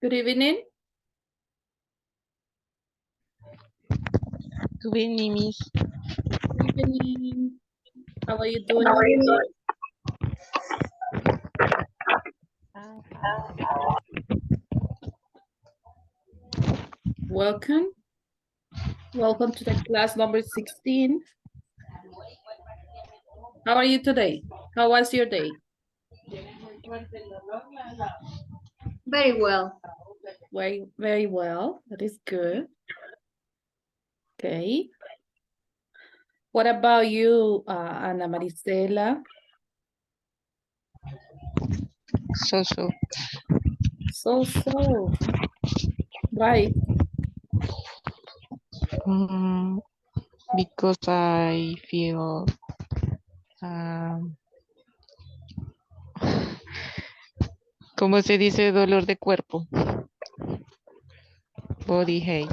Good evening. Good evening, Miss. Good evening. How are you doing? Welcome. Welcome to the class number 16. How are you today? How was your day? Very well. Very well. That is good. Okay. What about you, Ana Marisela? So. So. Why? Because I feel ¿cómo se dice dolor de cuerpo? Body ache.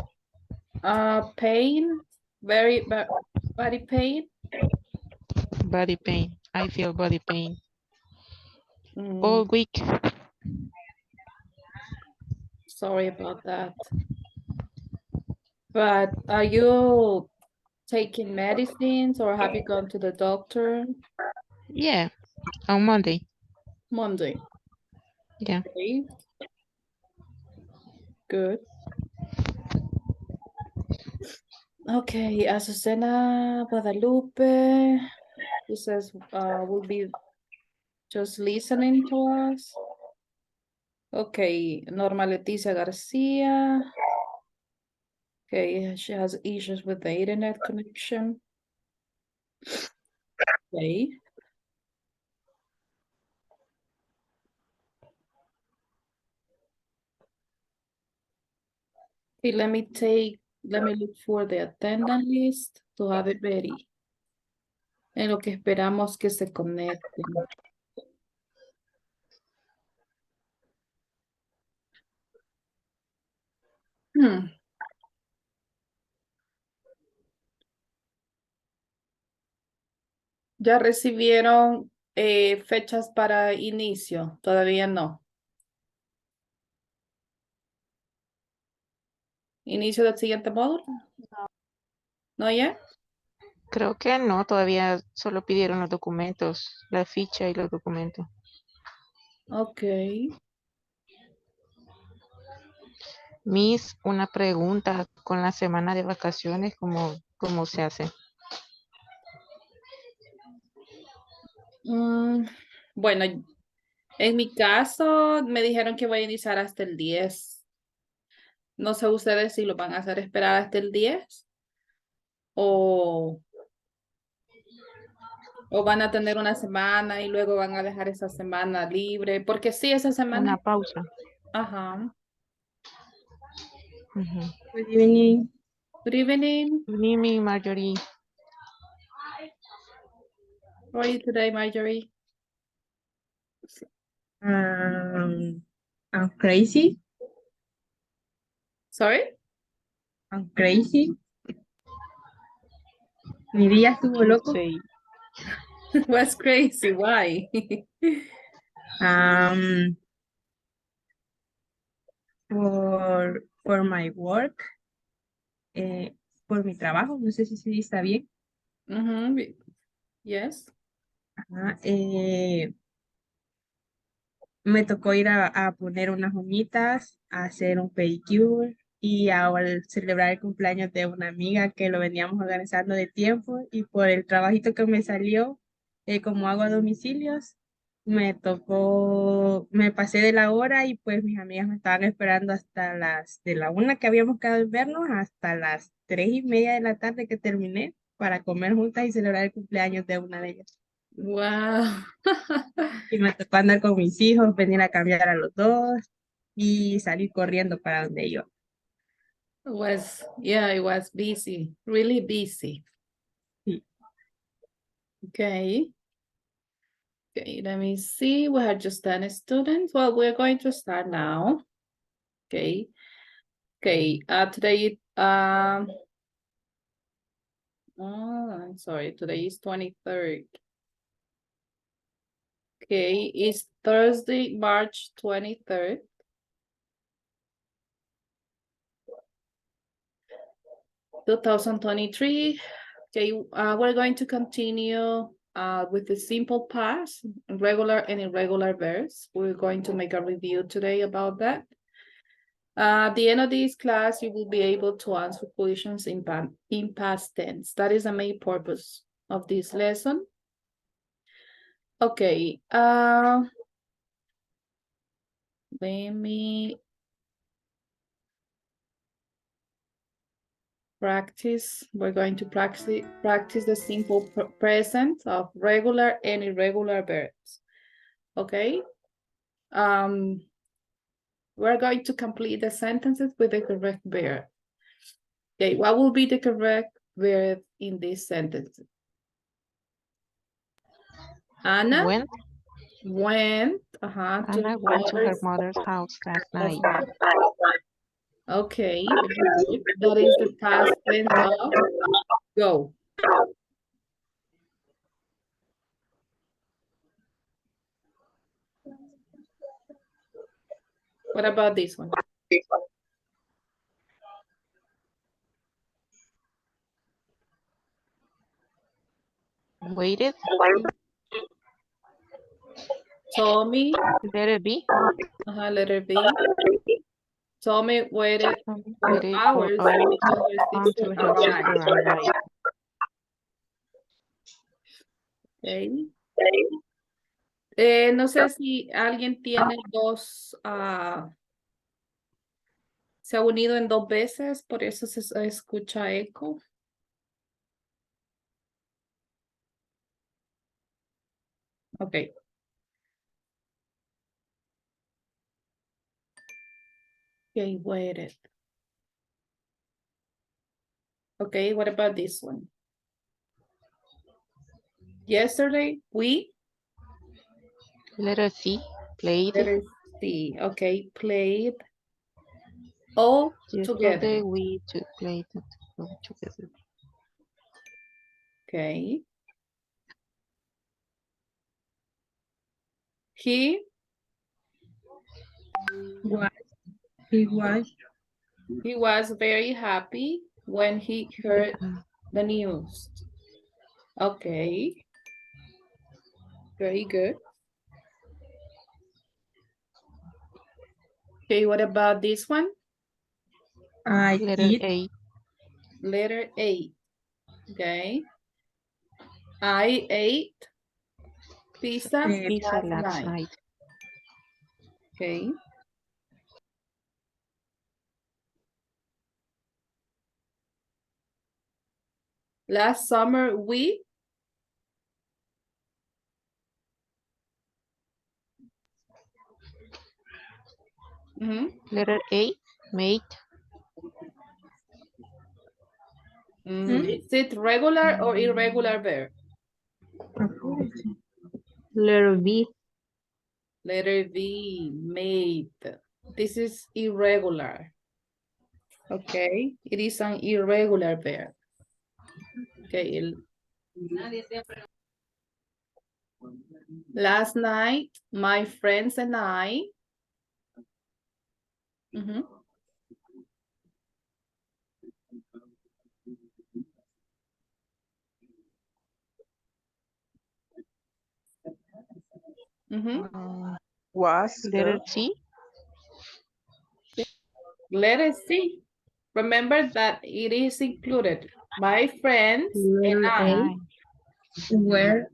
Pain. Body pain. Body pain. I feel body pain. All week. Sorry about that. But are you taking medicines or have you gone to the doctor? Yeah, on Monday. Monday. Yeah. Okay. Good. Okay, Azucena Guadalupe, who says will be just listening to us. Okay, Norma Leticia Garcia. Okay, she has issues with the internet connection. Okay. Okay, let me look for the attendance list to have it ready. En lo que esperamos que se conecten. ¿Ya recibieron fechas para inicio? Todavía no. ¿Inicio del siguiente módulo? ¿No ya? Creo que no, todavía solo pidieron los documentos, la ficha y los documentos. Ok. Miss, una pregunta, con la semana de vacaciones, ¿cómo se hace? Bueno, en mi caso me dijeron que voy a iniciar hasta el 10. No sé ustedes si lo van a hacer esperar hasta el 10 o van a tener una semana y luego van a dejar esa semana libre, porque sí, esa semana. Una pausa. Ajá. Good evening. Good evening. Good evening, Marjorie. How are you today, Marjorie? I'm crazy. Sorry? I'm crazy. Mi día estuvo loco. Sí. What's crazy? Why? For my work. Por mi trabajo, no sé si está bien. Yes. Ajá, me tocó ir a poner unas uñitas, a hacer un pedicure y ahora celebrar el cumpleaños de una amiga que lo veníamos organizando de tiempo y por el trabajito que me salió, como hago a domicilios, me pasé de la hora y pues mis amigas me estaban esperando hasta de la 1 que habíamos quedado en vernos hasta las 3:30 de la tarde que terminé para comer juntas y celebrar el cumpleaños de una de ellas. Wow. Y me tocó andar con mis hijos, venir a cambiar a los dos y salir corriendo para donde iba. It was busy, really busy. Sí. Okay. Okay, let me see. We have just 10 students. Well, we're going to start now. Okay. Okay, today, I'm sorry, today is 23rd. Okay, it's Thursday, March 23rd. 2023. Okay, we're going to continue with the simple past, regular and irregular verbs. We're going to make a review today about that. At the end of this class, you will be able to answer questions in past tense. That is the main purpose of this lesson. Okay, let me practice. We're going to practice the simple present of regular and irregular verbs. Okay. We're going to complete the sentences with the correct verb. Okay, what will be the correct verb in this sentence? Anna went Anna went to her mother's house last night. Okay, that is the past tense of go. What about this one? Waited. Tommy. Letter B. Letter B. Tommy waited for hours until her sister arrived. Okay. No sé si alguien tiene dos, se ha unido en dos veces, por eso se escucha eco. Okay. Okay, waited. Okay, what about this one? Yesterday, we? Letter C. Played. Letter C, okay, played all together. Yesterday we played together. Okay. He was very happy when he heard the news. Okay. Very good. Okay, what about this one? Letter A. Letter A. Okay. I ate pizza last night. Okay. Last summer, we? Letter A. Made. Is it regular or irregular verb? Letter B. Letter B, made. This is irregular. Okay, it is an irregular verb. Okay. Last night, my friends and I. Was letter C. Letter C. Remember that it is included. My friends and I. Where?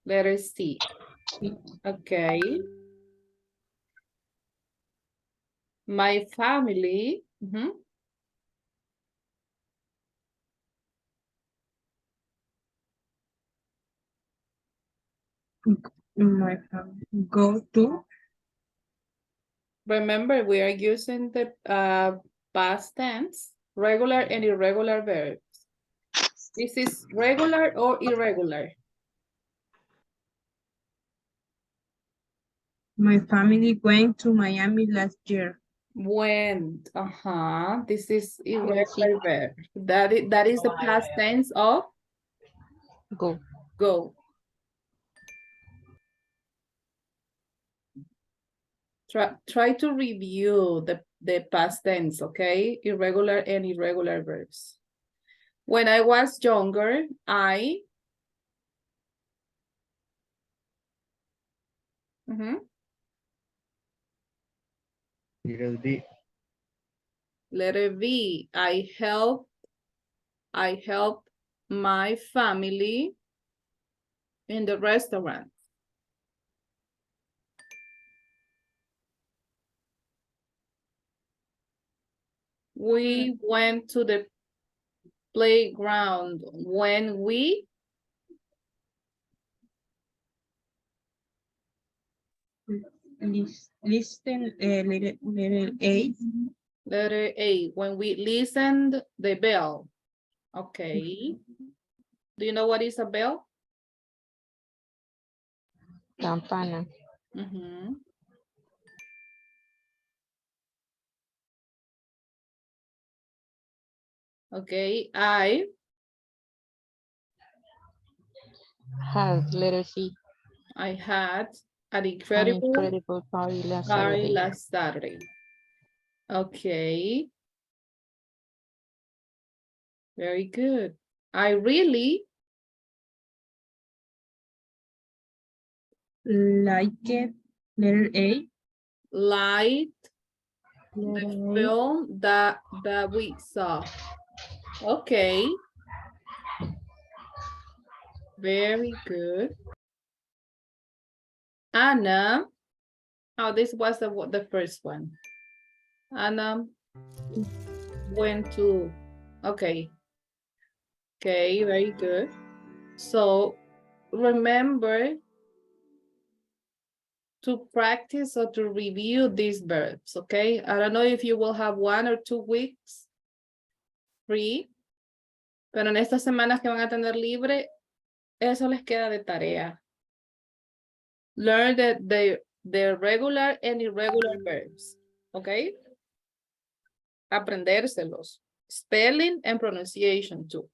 Letter C. Okay. My family. My family. Go to. Remember, we are using the past tense, regular and irregular verbs. This is regular or irregular? My family went to Miami last year. Went. This is irregular verb. That is the past tense of go. Go. Try to review the past tense, okay? Irregular and irregular verbs. When I was younger, Little B. Letter B, I help my family in the restaurant. We went to the playground when we listen, little A. letter A, when we listened the bell. Okay. Do you know what is a bell? Campana. Okay, I Had letter C. had an An incredible incredible party last party Saturday. last Saturday. Okay. Very good. I really Like it, letter A. liked the Letter A. film that we saw. Okay. Very good. Anna. Oh, this was the first one. Anna went to, okay. Okay, very good. So remember to practice or to review these verbs, okay? I don't know if you will have 1 or 2 weeks free, pero en estas semanas que van a tener libre, eso les queda de tarea. Learn the regular and irregular verbs, okay? Aprendérselos. Spelling and pronunciation too.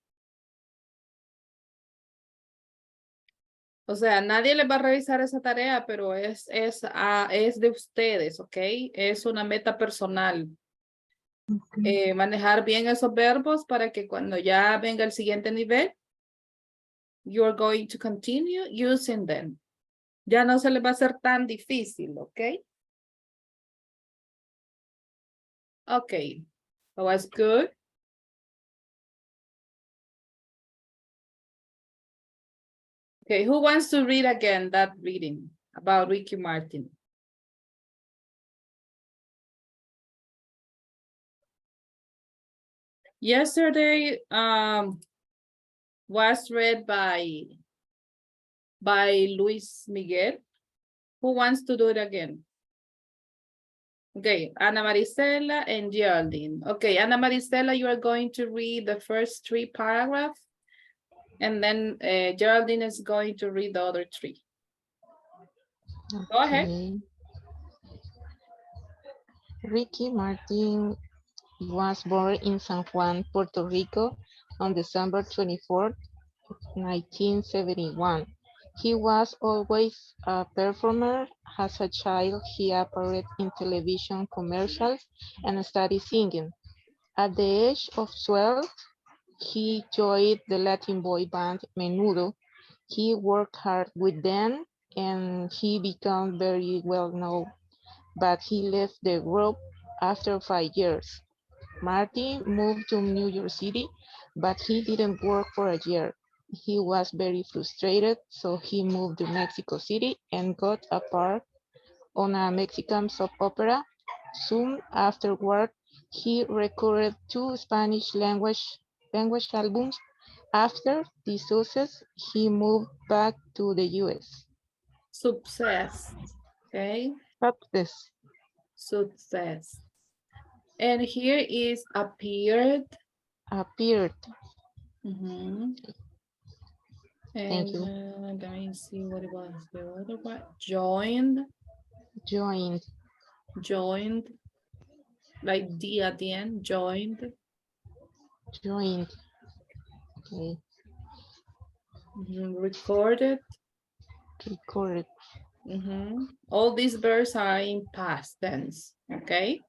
O sea, nadie les va a revisar esa tarea, pero es de ustedes, ¿ok? Es una meta personal. Manejar bien esos verbos para que cuando ya venga el siguiente nivel, you're going to continue using them. Ya no se les va a hacer tan difícil, ¿ok? Okay, that was good. Okay, who wants to read again that reading about Ricky Martin? Yesterday was read by Luis Miguel. Who wants to do it again? Okay, Ana Marisela and Geraldine. Okay, Ana Marisela, you are going to read the first 3 paragraphs, and then Geraldine is going to read the other 3. Go ahead. Okay. Ricky Martin was born in San Juan, Puerto Rico on December 24th, 1971. He was always a performer. As a child, he appeared in television commercials and studied singing. At the age of 12, he joined the Latin boy band Menudo. He worked hard with them and he became very well known, but he left the group after 5 years. Martin moved to New York City, but he didn't work for a year. He was very frustrated, so he moved to Mexico City and got a part on a Mexican soap opera. Soon afterward, he recorded 2 Spanish language albums. After this success, he moved back to the US. Success. Okay. Success. Success. And here is appeared. Appeared. And Thank you. let me see what it was. The other one. Joined. Joined. Joined. Like D at the end. Joined. Joined. Okay. Recorded. Recorded. All these verbs are in past tense, okay?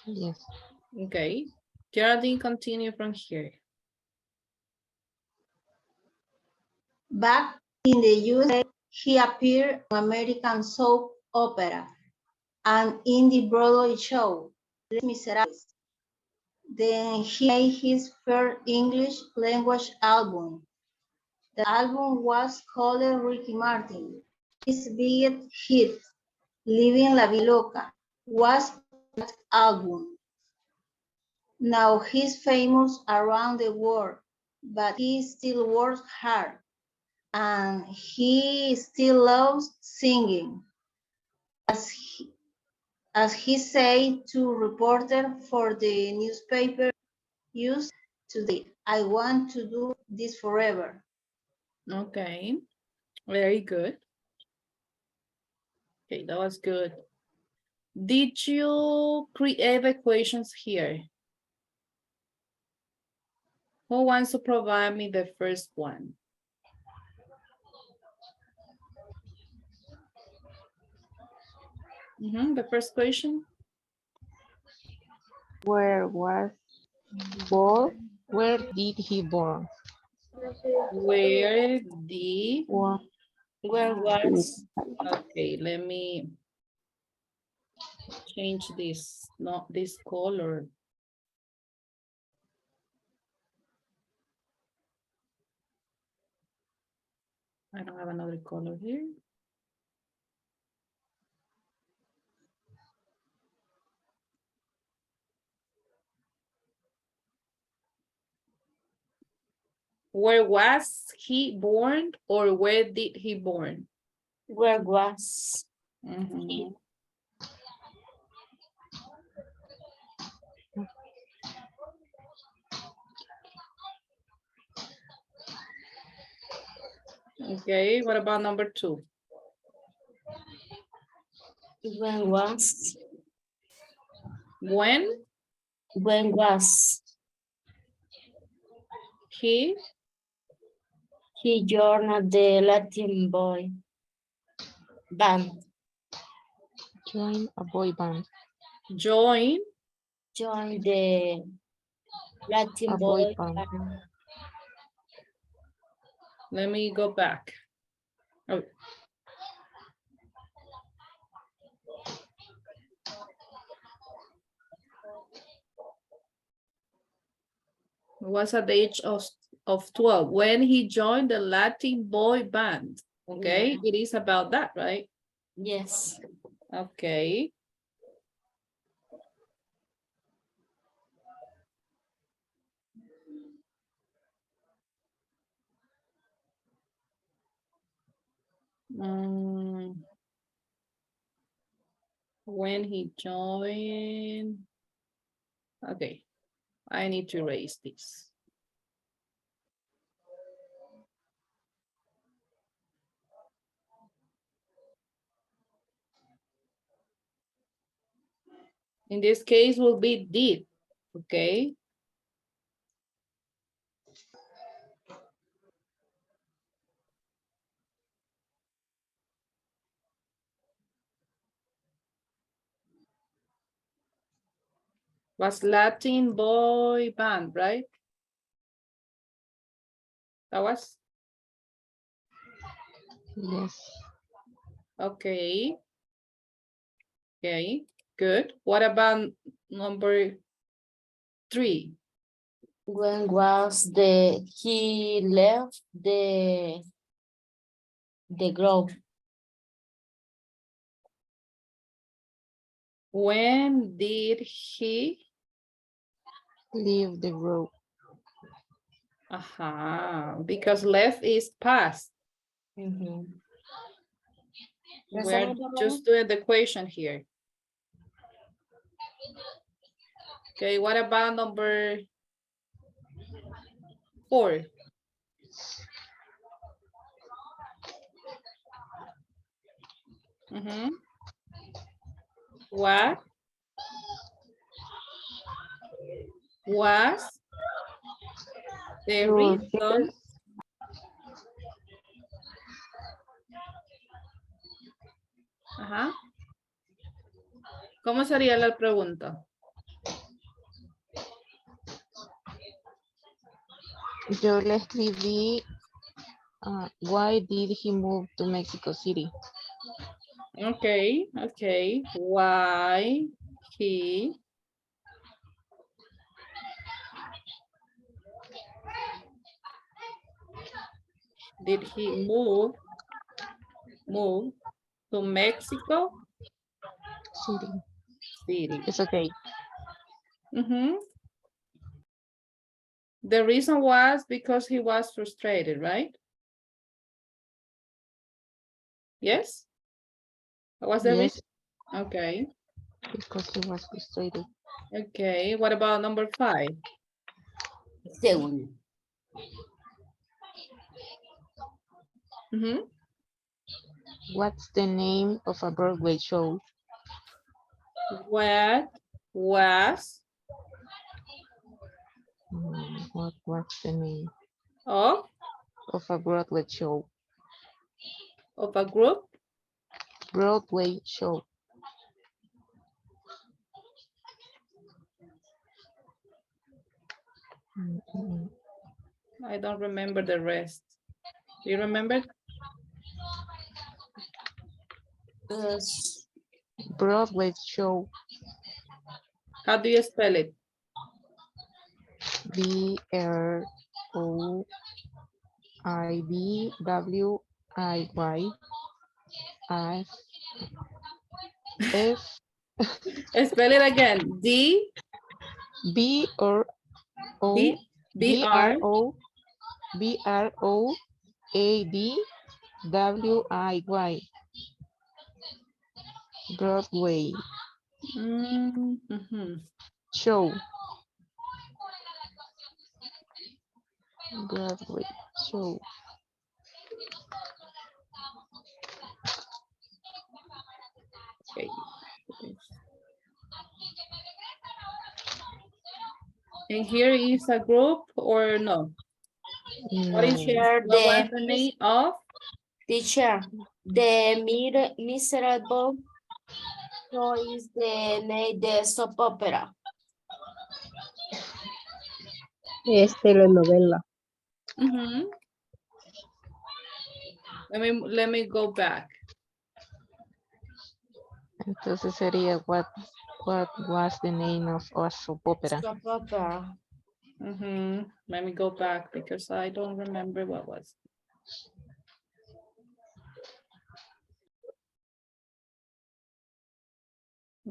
Yes. Okay. Geraldine, continue from here. Back in the USA, he appeared on American soap opera and in the Broadway show, Les Miserables. Then he made his first English language album. The album was called Ricky Martin. His biggest hit, Living La Vida Loca, was that album. Now he's famous around the world, but he still works hard. And he still loves singing. As he said to reporter for the newspaper used today, I want to do this forever. Okay, very good. Okay, that was good. Did you create equations here? Who wants to provide me the first one? The first question. Where was born? Where did he born? Where did, Wa- where was, okay, let me change this, not this color. I don't have another color here. Where was he born or where did he born? Where was Mhm. Okay, what about number 2? when was When he he joined the Latin boy band? Join a boy band. joined Joined the Latin A boy boy band. band. Let me go back. Oh. Was at the age of 12 when he joined the Latin boy band. Okay, Yeah. it is about that, right? Yes. Okay. When he joined, okay, I need to erase this. In this case will be did, okay? Was Latin boy band, right? That was? Yes. Okay. Okay, good. What about number 3? When was he left the group? When did he? Leave the group. Because left is past. Mm-hmm. We're just doing the equation here. Okay, what about number 4? What was the reason Ajá. ¿Cómo sería la pregunta? Yo le escribí, why did he move to Mexico City? Okay, okay. Why he did he move to Mexico City. City? It's okay. Mm-hmm. The reason was because he was frustrated, right? Yes? What was the Yes, reason? Okay. because he was frustrated. Okay. What about number 5? Segundo. Mm-hmm. What's the name of a Broadway show? What was What's the name of of a Broadway show? a group? Broadway show. I don't remember the rest. Do you remember? Yes. Broadway show. How do you spell it? BROIDWIY F Spell it again. D B or O B B B R R O BROADWIY Broadway Mm-hmm. show. Broadway show. Okay. And here is a group or no? What is No. what was the name of? Teacher, the miserable show is the name de soap opera. Es telenovela. Mm-hmm. Let me go back. Entonces sería what was the name of a soap opera? Soap opera. Mm-hmm. Let me go back because I don't remember what was.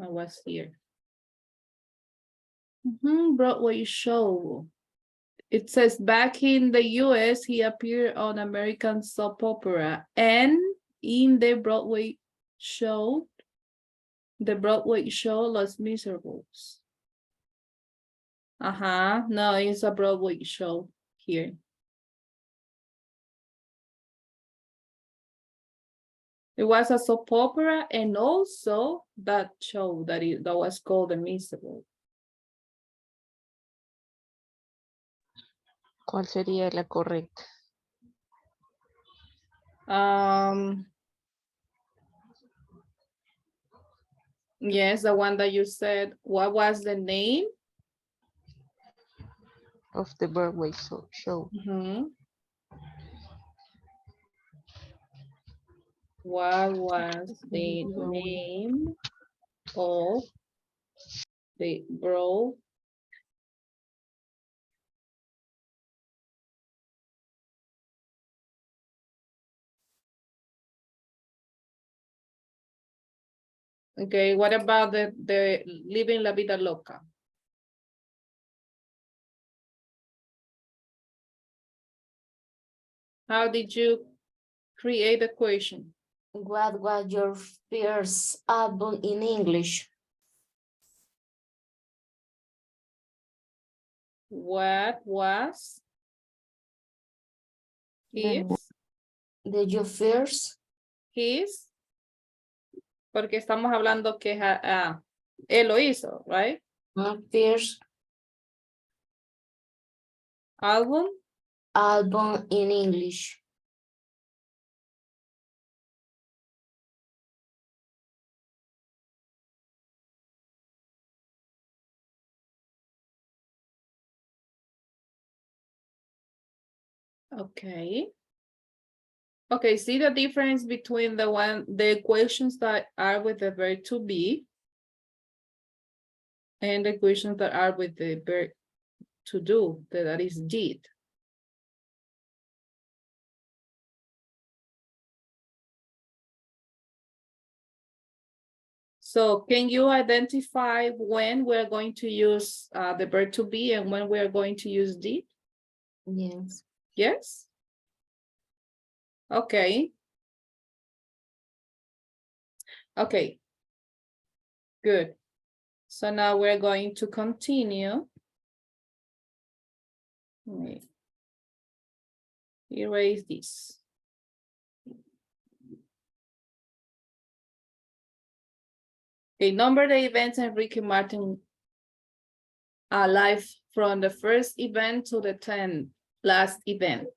I was here. Broadway show. It says back in the US, he appeared on American soap opera and in the Broadway show, Los Miserables. No, it's a Broadway show here. It was a soap opera and also that show that was called The Miserables. ¿Cuál sería la correcta? Yes, the one that you said. What was the name? Of the Broadway show. What was the name of the Broadway? Okay, what about the Living La Vida Loca? How did you create the question? What was your first album in English? What was his? Did you first? His? Porque estamos hablando que él lo hizo, right? First Album? album in English. Okay. Okay, see the difference between the equations that are with the verb to be and the equations that are with the verb to do, that is did. So can you identify when we're going to use the verb to be and when we're going to use did? Yes. Yes? Okay. Okay. Good. So now we're going to continue. Let me erase this. Okay, number the events Enrique Martin live from the first event to the 10th last event.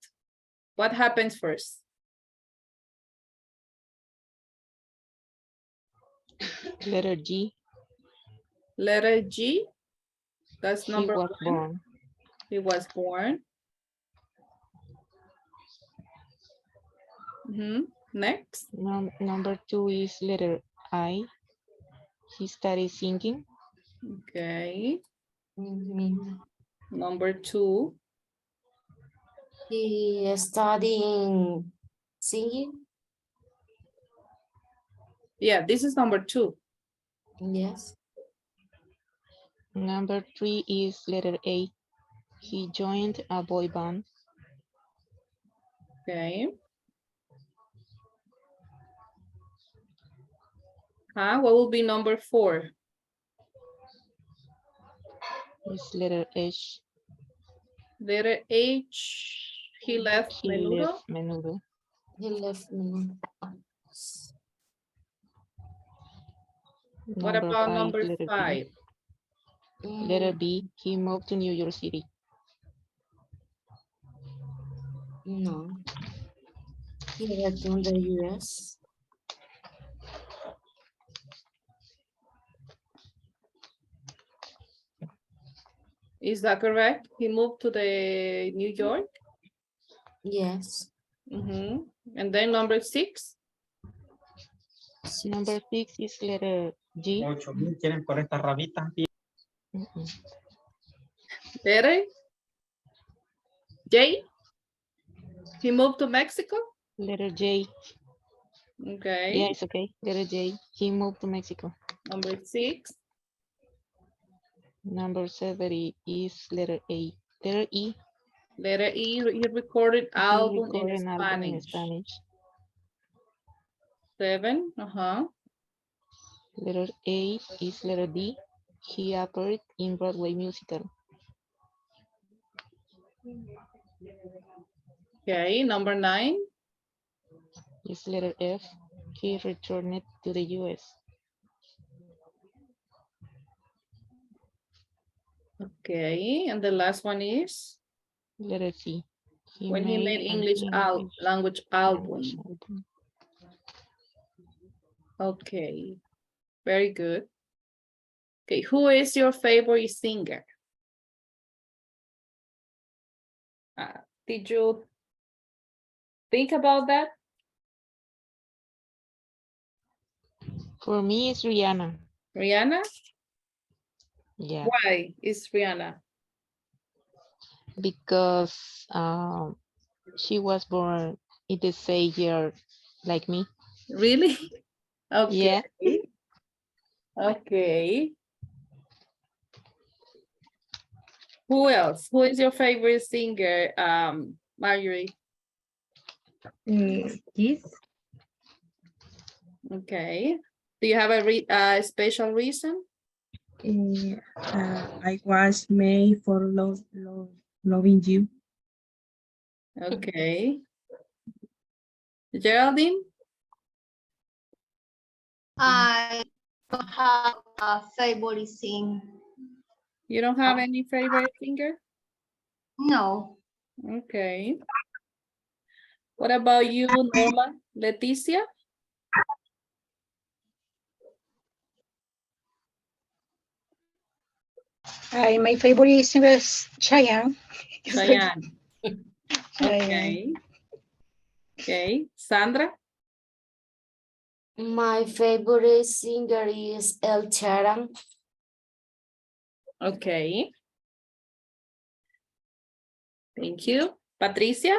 What happens first? Letter G. Letter G. That's He number was one. born. He was born. Next. Number 2 is letter I. He started singing. Okay. Mhm. Number 2. He studying singing. Yeah, this is number 2. Yes. Number 3 is letter A. He joined a boy band. Okay. What will be number 4? It's letter H. Letter H. He left He menudo. left menudo. He left me. What about number letter 5? B. Letter B, he moved to New York City. No. He lived in the US. Is that correct? He moved to the New York. Yes. And then number 6. Number 6 is letter G. ¿Quieren por estas rabitas? Letter J. He moved to Mexico. Letter J. Okay. Yeah, it's okay. Letter J. He moved to Mexico. Number 6. Number 7 is letter A. Letter E. Letter E. He recorded album in an album in Spanish. Spanish. 7. Letter A is letter D. He appeared in Broadway musical. Okay. Number 9. Is letter F. He returned to the US. Okay. And the last one is Letter C. when he made an English language album. language album. Okay. Very good. Okay. Who is your favorite singer? Did you think about that? For me, it's Rihanna. Rihanna? Yeah. Why is Rihanna? Because she was born in the same year like me. Really? Okay. Yeah. Okay. Who else? Who is your favorite singer, Marjorie? Yes. Okay. Do you have a special reason? I was made for loving you. Okay. Geraldine? I don't have a favorite singer. You don't have any favorite singer? No. Okay. What about you, Norma? Leticia? My favorite singer is Cheyenne. Cheyenne. Okay. Okay. Sandra? My favorite singer is El Charan. Okay. Thank you. Patricia?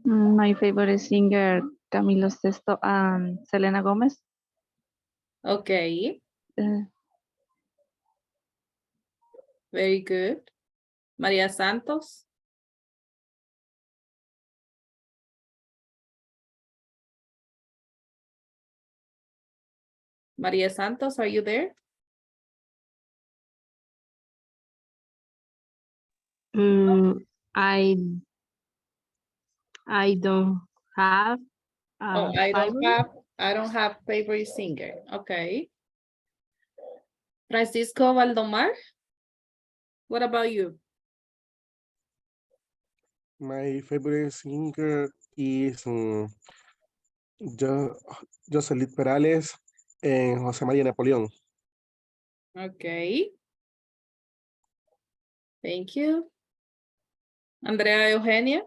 My favorite singer, Camilo Sesto and Selena Gomez. Okay. Uh, Very good. Maria Santos? Maria Santos, are you there? I don't have Oh, a favorite. I don't have favorite singer. Okay. Francisco Valdomar? What about you? My favorite singer is Jocelyn Perales and José María Napoleón. Okay. Thank you. Andrea Eugenia?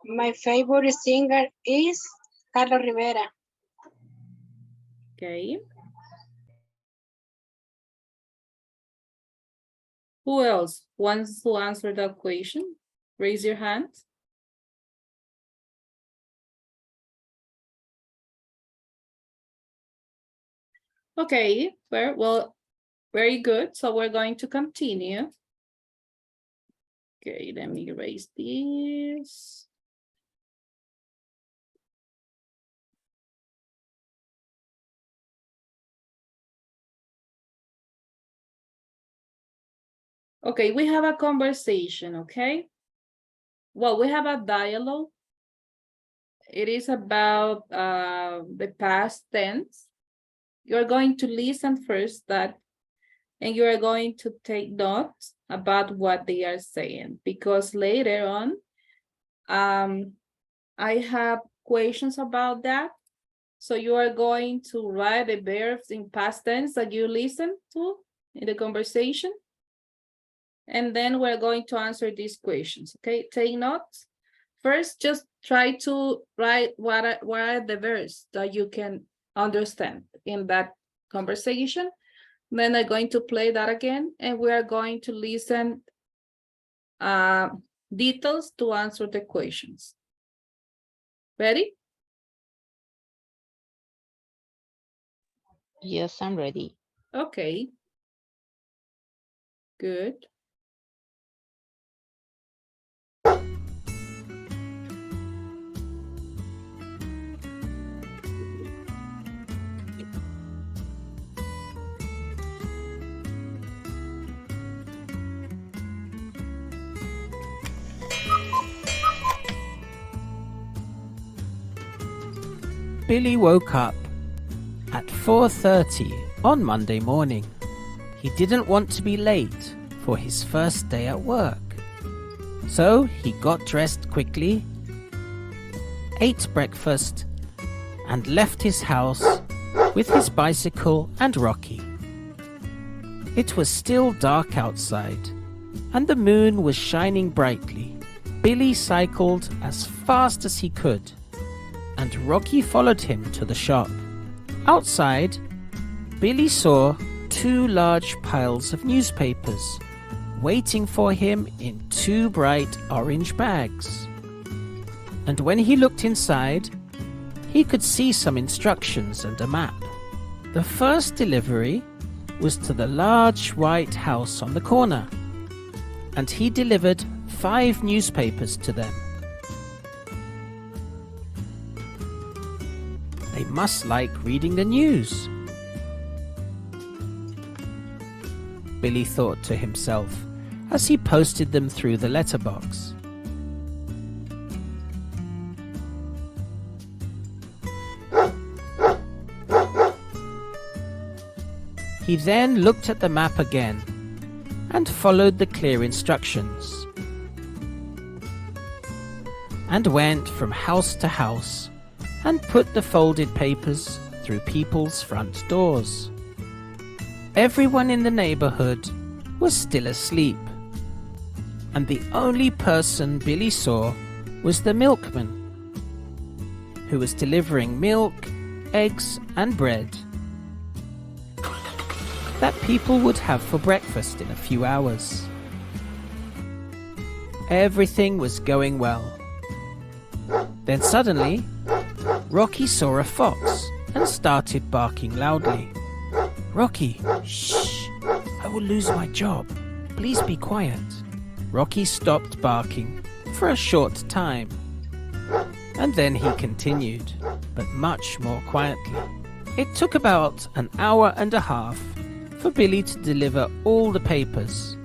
My favorite singer is Carlos Rivera. Okay. Who else wants to answer that question? Raise your hand. Okay, well, very good. So we're going to continue. Okay, let me erase this. Okay, we have a conversation, okay? Well, we have a dialogue. It is about the past tense. You're going to listen first and you are going to take notes about what they are saying, because later on, I have questions about that. So you are going to write the verbs in past tense that you listen to in the conversation. And then we're going to answer these questions, okay? Take notes. First, just try to write what are the verbs that you can understand in that conversation. Then I'm going to play that again, and we are going to listen details to answer the questions. Ready? Yes, I'm ready. Okay. Good. Billy woke up at 4:30 on Monday morning. He didn't want to be late for his first day at work. So he got dressed quickly, ate breakfast, and left his house with his bicycle and Rocky. It was still dark outside, and the moon was shining brightly. Billy cycled as fast as he could, and Rocky followed him to the shop. Outside, Billy saw 2 large piles of newspapers waiting for him in 2 bright orange bags. And when he looked inside, he could see some instructions and a map. The first delivery was to the large white house on the corner, and he delivered 5 newspapers to them. They must like reading the news, Billy thought to himself as he posted them through the letterbox. He then looked at the map again and followed the clear instructions, and went from house to house and put the folded papers through people's front doors. Everyone in the neighborhood was still asleep, and the only person Billy saw was the milkman, who was delivering milk, eggs, and bread that people would have for breakfast in a few hours. Everything was going well. Then suddenly, Rocky saw a fox and started barking loudly. "Rocky, shh! I will lose my job. Please be quiet." Rocky stopped barking for a short time, and then he continued, but much more quietly. It took about an hour and a half for Billy to deliver all the papers,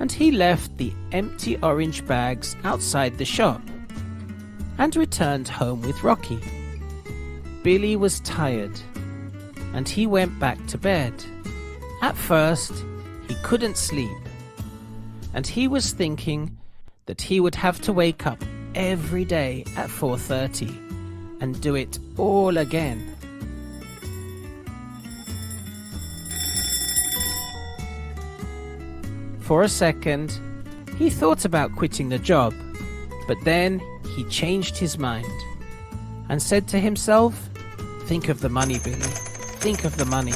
and he left the empty orange bags outside the shop and returned home with Rocky. Billy was tired, and he went back to bed. At first, he couldn't sleep, and he was thinking that he would have to wake up every day at 4:30 and do it all again. For a second, he thought about quitting the job, but then he changed his mind and said to himself, "Think of the money, Billy. Think of the money,"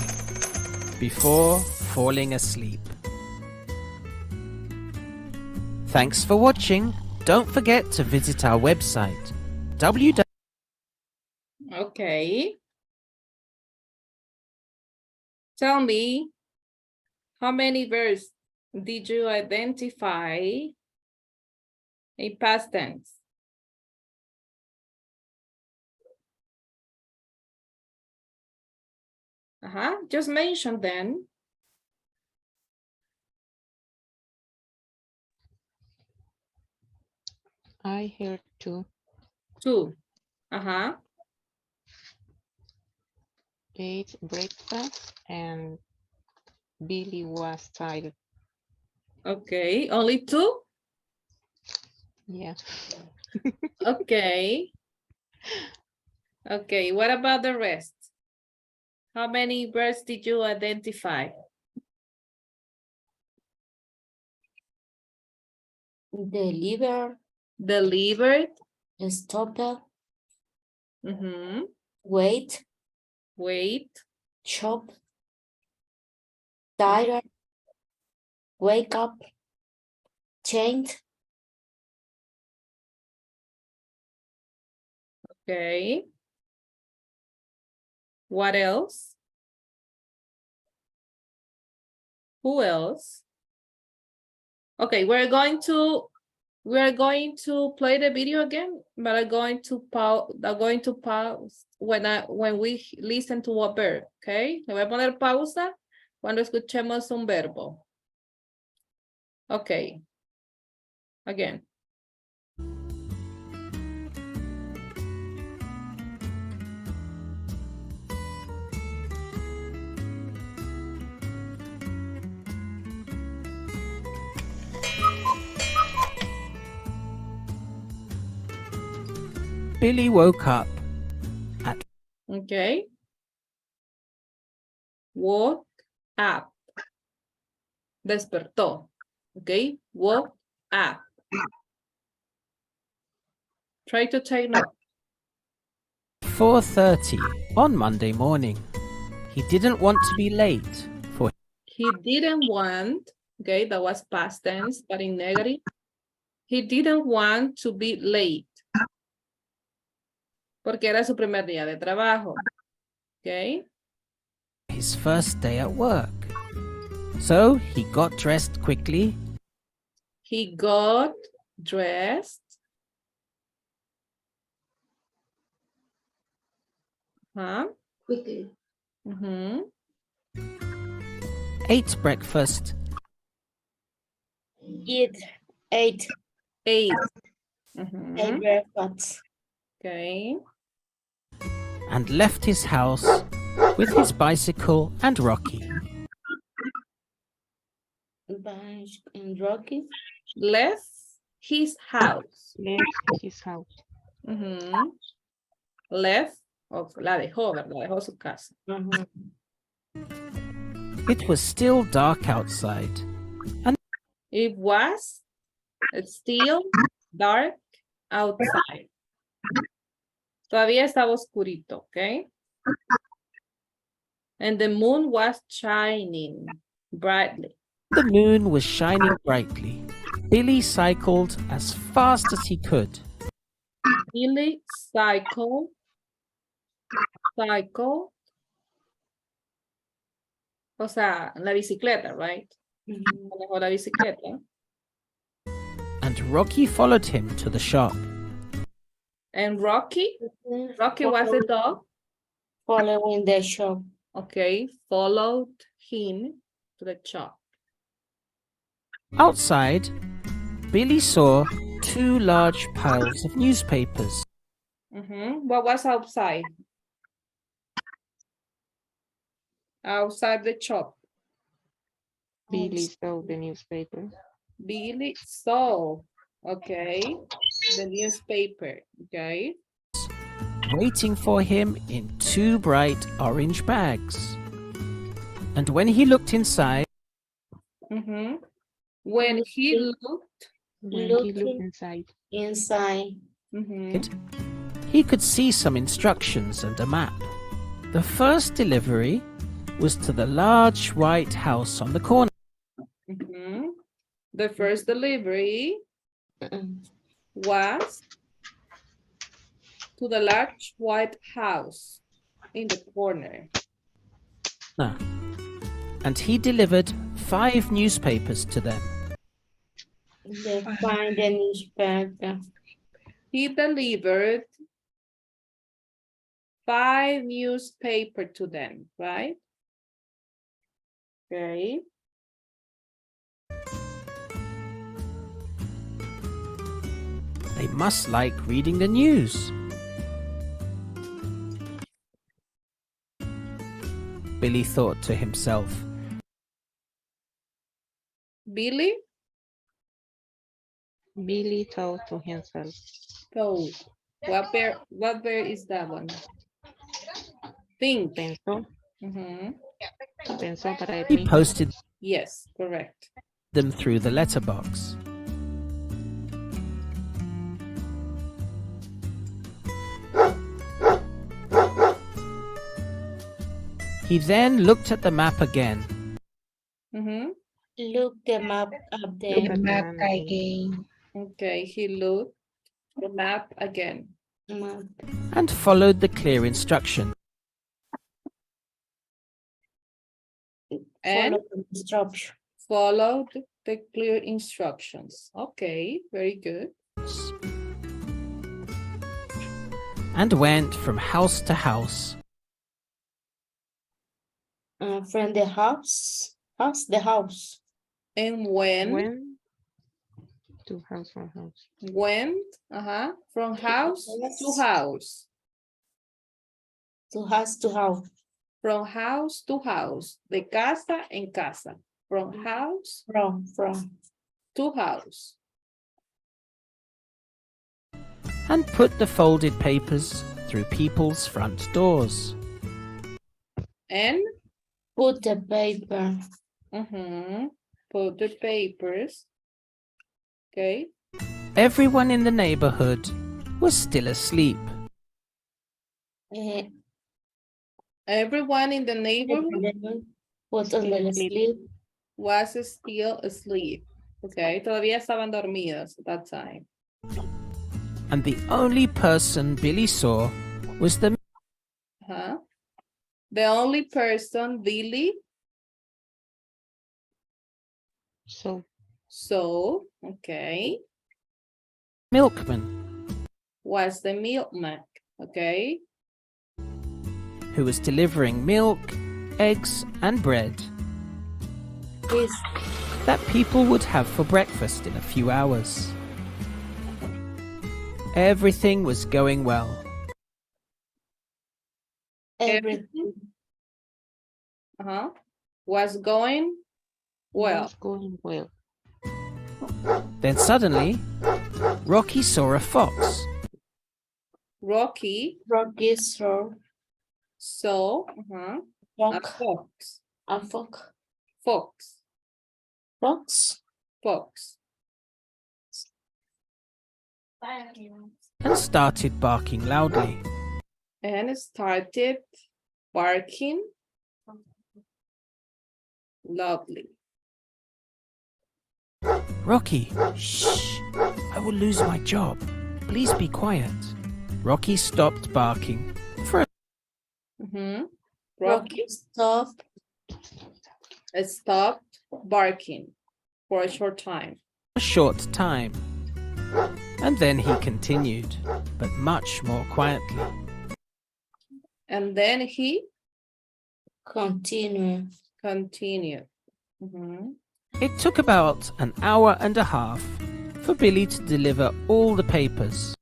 before falling asleep. Thanks for watching. Don't forget to visit our website, www. Okay. Tell me, how many verbs did you identify in past tense? Just mention them. I heard two. Two. Ate breakfast and Billy was tired. Okay, only two? Yeah. Okay. Okay, what about the rest? How many verbs did you identify? Deliver, Delivered. stop, Mm-hmm. wait, Wait. shop, tired, wake up, change, Okay. What else? Who else? Okay, we're going to play the video again, but I'm going to pause when we listen to a verb, okay? Le voy a poner pausa cuando escuchemos un verbo. Okay. Again. Billy woke up at Okay. Woke up. Despertó. Okay. Woke up. Try to take note. 4:30 on Monday morning. He didn't want to be late for He didn't want, okay, that was past tense, but in negative. He didn't want to be late. Porque era su primer día de trabajo. Okay. his first day at work. So he got dressed quickly. He got dressed. Quickly. Ate breakfast. ate Ate. breakfast, Okay. And left his house with his bicycle and Rocky. and Rocky, Left his house. Left his house. Left. La dejó, ¿verdad? Dejó su casa. It was still dark outside, It was still dark outside. Todavía estaba oscurito, okay? And the moon was shining brightly. The moon was shining brightly. Billy cycled as fast as he could. Billy cycled. O sea, la bicicleta, right? Manejó la bicicleta. And Rocky followed him to the shop. And Rocky was the dog. Following the shop. Okay, followed him to the shop. Outside, Billy saw 2 large piles of newspapers. What was outside? Outside the shop. Billy saw the newspaper. Billy saw, okay, the newspaper, okay. Waiting for him in 2 bright orange bags. And when he looked inside, When he looked inside, he could see some instructions and a map. The first delivery was to the large white house on the corner. The first delivery was to the large white house in the corner. And he delivered 5 newspapers to them. They find the newspaper. He delivered 5 newspapers to them, right? Okay. They must like reading the news. Billy thought to himself. Billy thought to himself. thought. What verb is that one? Think. Pensó. Pensó para He él. posted Yes, correct. them through the letterbox. He then looked at the map again. Look the map up there. again. Okay, he looked the map again. And followed the clear instruction. And Follow the instruction. followed the clear instructions. Okay, very good. And went from house to house. From the house. The house. And when To house from house. went from house to house. To house to house. From house to house. De casa en casa. From house From. to house. And put the folded papers through people's front doors. And Put the paper. put the papers. Okay. Everyone in the neighborhood was still asleep. Everyone in the neighborhood Was asleep. was still asleep. Okay, todavía estaban dormidos at that time. And the only person Billy saw was the The only person Billy saw, okay, milkman, was the milkman, okay, who was delivering milk, eggs, and bread that people would have for breakfast in a few hours. Everything was going well. Everything. Was going well. Was going well. Then suddenly, Rocky saw a fox. Rocky saw a fox. a fox. Fox. Fox. Fox. and started barking loudly. And started barking. Lovely. Rocky, shh, I will lose my job. Please be quiet. Rocky stopped barking for Rocky Stop. stopped barking for a short time. a short time. And then he continued, but much more quietly. And then he Continue. continued. It took about an hour and a half for Billy to deliver all the papers.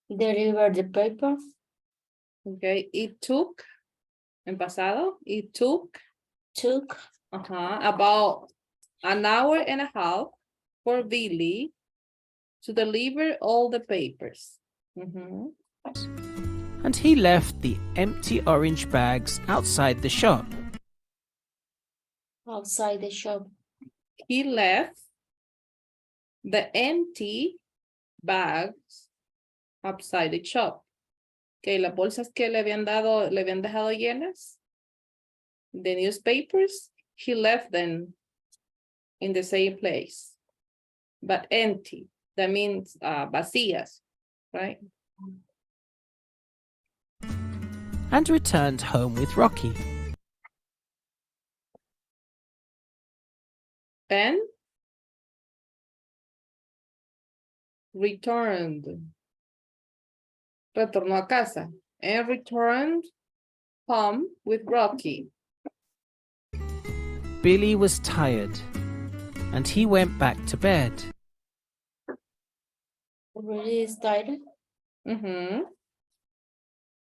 Deliver the paper. Okay, it took, en pasado, it took about an hour and a half for Billy to deliver all the papers. And he left the empty orange bags outside the shop. Outside the shop. He left the empty bags outside the shop. Okay, las bolsas que le habían dejado llenas, the newspapers, he left them in the same place, but empty. That means vacías, right? And returned home with Rocky. And returned. Retornó a casa. And returned home with Rocky. Billy was tired, and he went back to bed. Really started.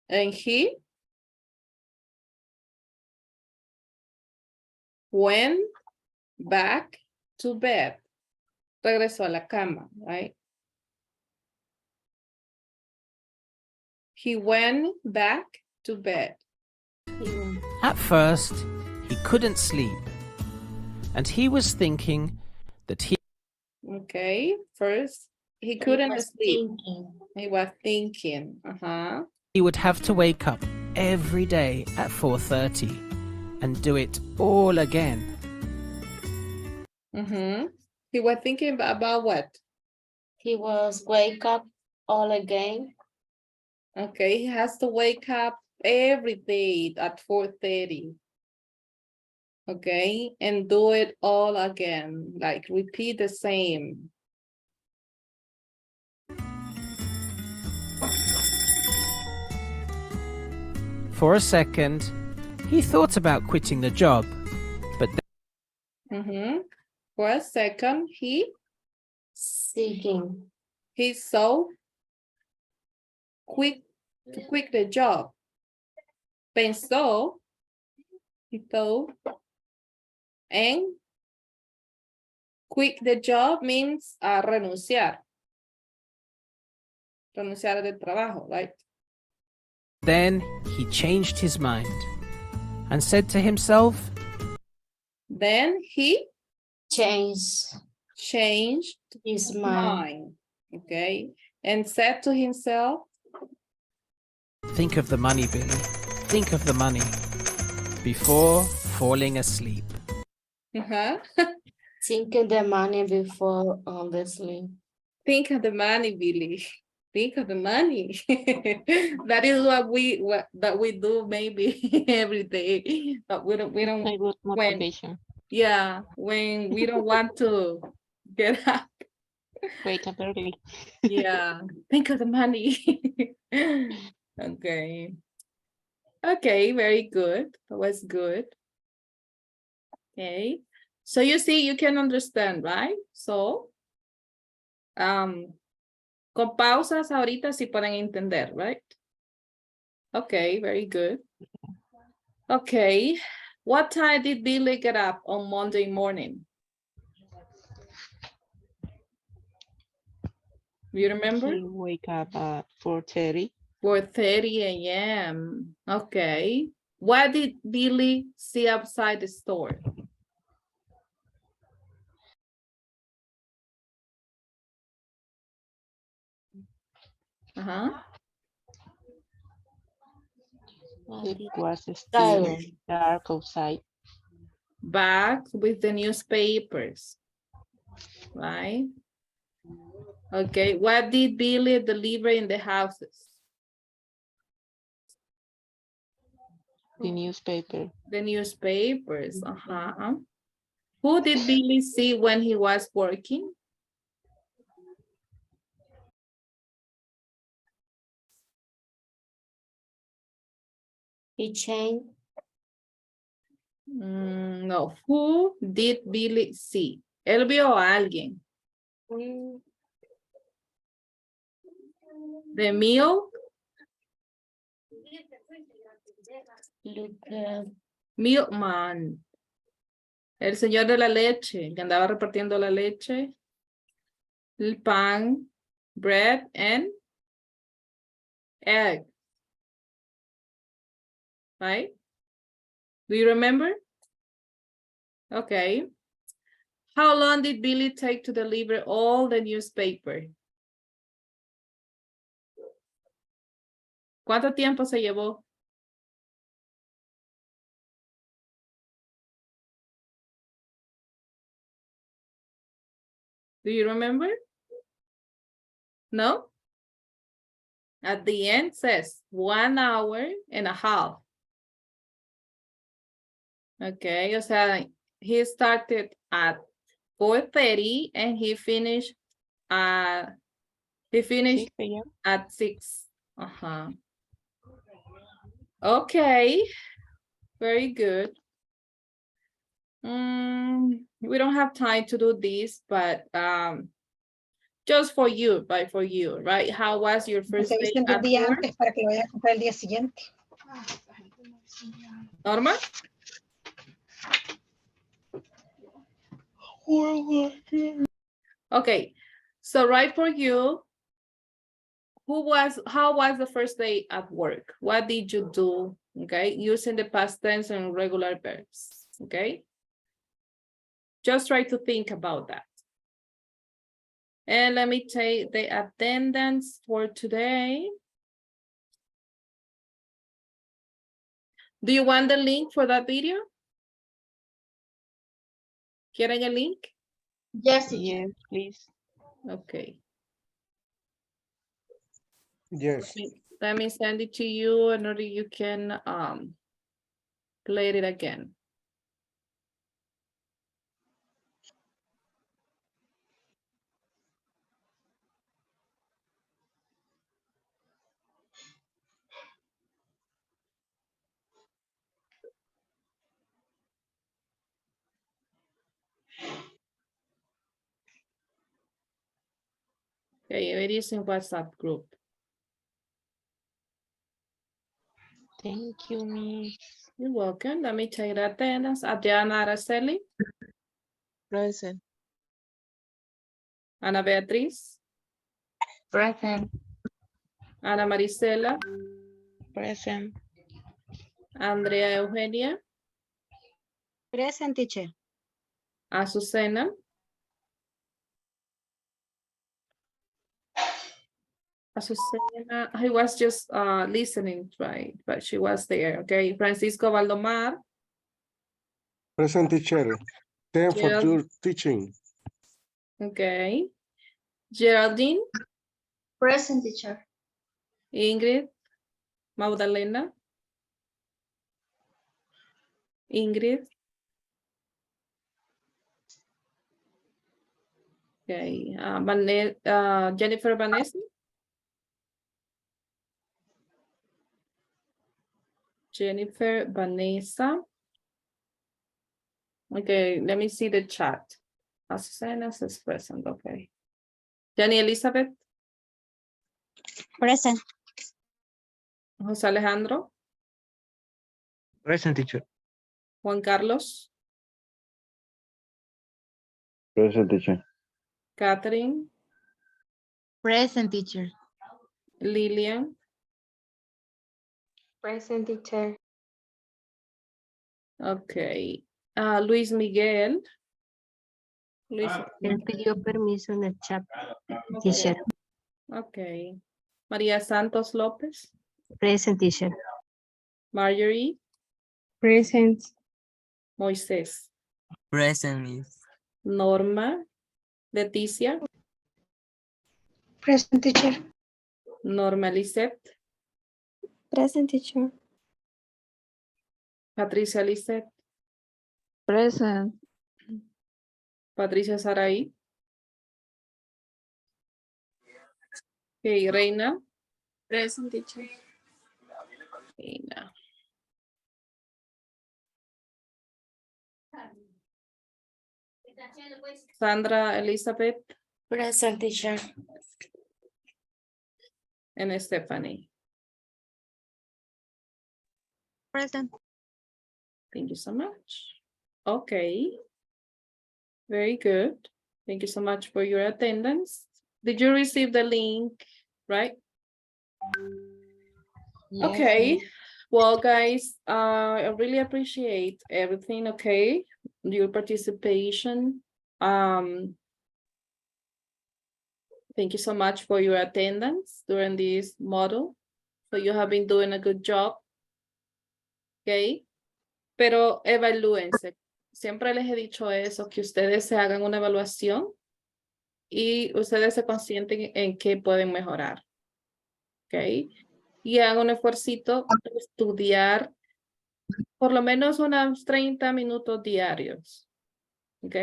And he went back to bed. Regresó a la cama, right? He went back to bed. At first, he couldn't sleep, and he was thinking that Okay, first, he couldn't sleep. Thinking. He was thinking. he would have to wake up every day at 4:30 and do it all again. He was thinking about what? He was wake up all again. Okay, he has to wake up every day at 4:30. Okay, and do it all again, like repeat the same. For a second, he thought about quitting the job, but then For a second, he saw to quit the job. Pensó, he thought, and quit the job means renunciar. Renunciar del trabajo, right? then he changed his mind and said to himself, Then he Changed his mind. Okay, and said to himself, "Think of the money, Billy. Think of the money before falling asleep." Think of the money before sleep. Think of the money, Billy. Think of the money. That is what we do maybe every day, but we don't Good motivation. when we don't want to get up. Wake up early. Yeah, think of the money. Okay, very good. That was good. Okay, so you see, you can understand, right? So con pausas ahorita sí pueden entender, right? Okay, very good. Okay, what time did Billy get up on Monday morning? You remember? He wake up at 4:30. 4:30 a.m. Okay. What did Billy see outside the store? Uh-huh. It was still dark outside. Back with the newspapers. Right? Okay, what did Billy deliver in the houses? The newspaper. The newspapers. Uh-huh. Who did Billy see when he was working? He changed. No, who did Billy see? Él vio a alguien. The milk. Milkman. El señor de la leche, que andaba repartiendo la leche. El pan, bread, and egg. Right? Do you remember? Okay. How long did Billy take to deliver all the newspaper? ¿Cuánto tiempo se llevó? Do you remember? No? At the end says 1 hour and a half. Okay, o sea, he started at 4:30 and he finished at 6 p.m. at 6. Uh-huh. Okay, very good. We don't have time to do this, but just for you, right? How was your first day at work? Para que lo vaya a comprar el día siguiente. Norma? Okay, so right for you, how was the first day at work? What did you do? Okay, using the past tense and regular verbs. Okay, just try to think about that. And let me take the attendance for today. Do you want the link for that video? ¿Quieren el link? Yes, Yes, please. Okay. Yes. Let me send it to you in order you can play it again. Okay, it is in WhatsApp group. Thank you, Miss. You're welcome. Let me take the attendance. Adriana Araceli. Present. Ana Beatriz. Present. Ana Marisela. Present. Andrea Eugenia. Present, teacher. Azucena. Azucena, I was just listening, right? But she was there, okay. Francisco Valdomar. Present teacher. Thank for Gerald- your teaching. Okay. Geraldine. present teacher. Ingrid. Magdalena. Ingrid. Okay. Jennifer Vanessa. Jennifer Vanessa. Okay, let me see the chat. Azucena is present, okay. Jenny Elizabeth. Present. José Alejandro. Present, teacher. Juan Carlos. Present teacher. Catherine. Present, teacher. Lilian. Present, teacher. Okay. Luis Miguel. Luis. Él pidió permiso en el chat, teacher. Okay. María Santos López. Present, teacher. Marjorie. Present. Moisés. Present, Miss. Norma. Leticia. Present, teacher. Norma Lisette. Present, teacher. Patricia Lisette. Present. Patricia Saraí. Ok, Reina. Present, teacher. Reina. Sandra Elizabeth. Present, teacher. And Stephanie. Present. Thank you so much. Okay. Very good. Thank you so much for your attendance. Did you receive the link, right? Yes, Okay. miss. Well, guys, I really appreciate everything, okay? Your participation. Thank you so much for your attendance during this model. So you have been doing a good job. Okay. Pero evalúense. Siempre les he dicho eso, que ustedes se hagan una evaluación y ustedes se consienten en qué pueden mejorar. Ok. Y hagan un esfuercito de estudiar por lo menos unos 30 minutos diarios. Ok.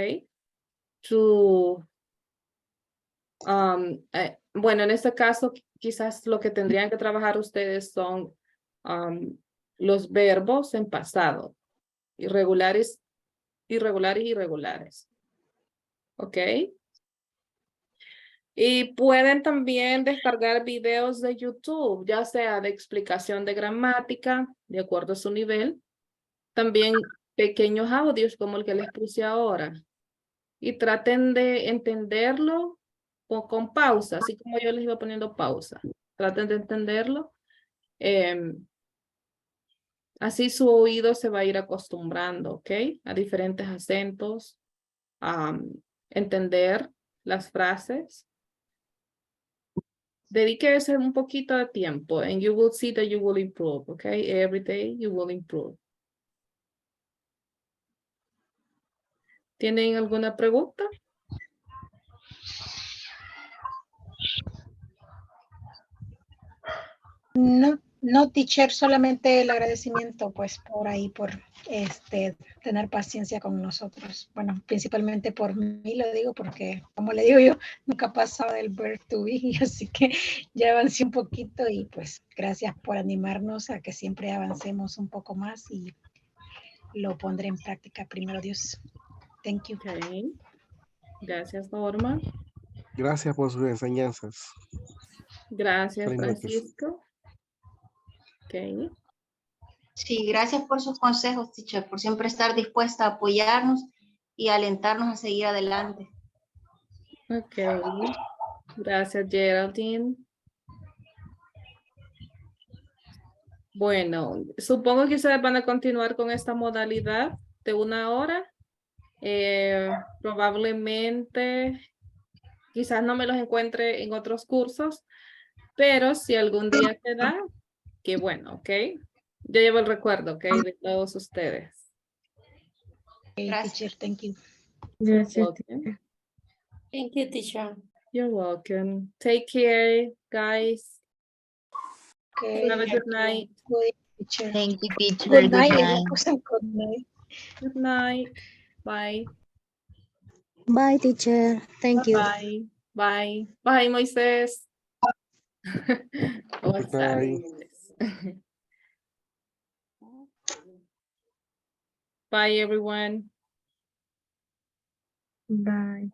Bueno, en este caso, quizás lo que tendrían que trabajar ustedes son los verbos en pasado, irregulares, irregulares. ¿Ok? Y pueden también descargar videos de YouTube, ya sea de explicación de gramática, de acuerdo a su nivel. También pequeños audios como el que les puse ahora. Y traten de entenderlo con pausa, así como yo les iba poniendo pausa. Traten de entenderlo. Así su oído se va a ir acostumbrando, ¿ok? A diferentes acentos, entender las frases. Dedíquese un poquito de tiempo and you will see that you will improve, okay? Every day you will improve. ¿Tienen alguna pregunta? No, no, teacher, solamente el agradecimiento, pues, por ahí, por tener paciencia con nosotros. Bueno, principalmente por mí lo digo, porque, como le digo yo, nunca pasaba del verb to be, así que ya avancé un poquito y, pues, gracias por animarnos a que siempre avancemos un poco más y lo pondré en práctica, primero Dios. Thank you. Okay. Gracias, Norma. Gracias por sus enseñanzas. Gracias, Excelentes. Francisco. Okay. Sí, gracias por sus consejos, teacher, por siempre estar dispuesta a apoyarnos y alentarnos a seguir adelante. Okay. Gracias, Geraldine. Bueno, supongo que ustedes van a continuar con esta modalidad de 1 hora. Probablemente, quizás no me los encuentre en otros cursos, pero si algún día te da, qué bueno, ¿ok? Yo llevo el recuerdo, ¿ok? De todos ustedes. Okay, Gracias. teacher, thank you. Gracias. Welcome. Thank you, teacher. You're welcome. Take care, guys. Okay, Have a good night. good teacher. Thank you, teacher. Good night. Good night. Good night. Bye. Bye, teacher. Thank you. Bye. Bye. Bye, Moisés. ¿Cómo Good estás, night. Moisés? Bye, everyone. Bye.